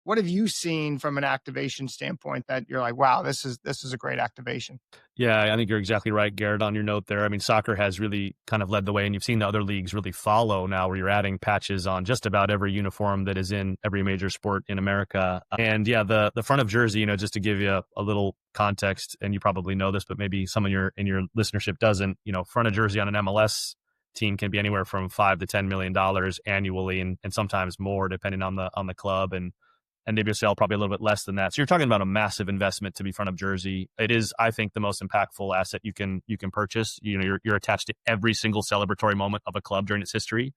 What have you seen from an activation standpoint that you're like, wow, this is a great activation? Yeah, I think you're exactly right, Garrett, on your note there. I mean, soccer has really kind of led the way, and you've seen the other leagues really follow now, where you're adding patches on just about every uniform that is in every major sport in America. And yeah, the front of jersey, just to give you a little context, and you probably know this, but maybe some of your listenership doesn't. Front of jersey on an MLS team can be anywhere from $5 to $10 million annually, and sometimes more, depending on the club. And WSL probably a little bit less than that. So you're talking about a massive investment to be front of jersey. It is, I think, the most impactful asset you can purchase. You're attached to every single celebratory moment of a club during its history.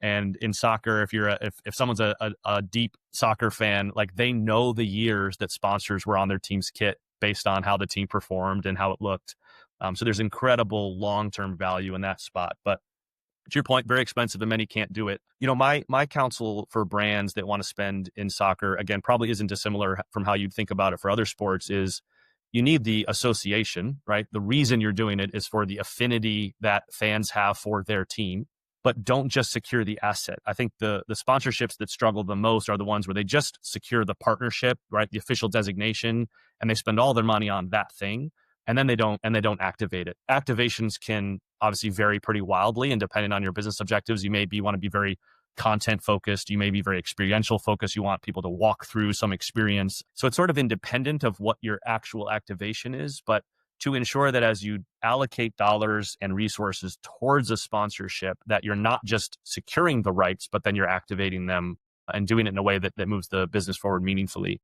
And in soccer, if someone's a deep soccer fan, like they know the years that sponsors were on their team's kit based on how the team performed and how it looked. So there's incredible long-term value in that spot. But to your point, very expensive and many can't do it. My counsel for brands that want to spend in soccer, again, probably isn't dissimilar from how you'd think about it for other sports, is you need the association, right? The reason you're doing it is for the affinity that fans have for their team, but don't just secure the asset. I think the sponsorships that struggle the most are the ones where they just secure the partnership, right? The official designation, and they spend all their money on that thing, and then they don't activate it. Activations can obviously vary pretty wildly, and depending on your business objectives, you want to be very content focused, you may be very experiential focused, you want people to walk through some experience. So it's sort of independent of what your actual activation is, but to ensure that as you allocate dollars and resources towards a sponsorship, that you're not just securing the rights, but then you're activating them and doing it in a way that moves the business forward meaningfully.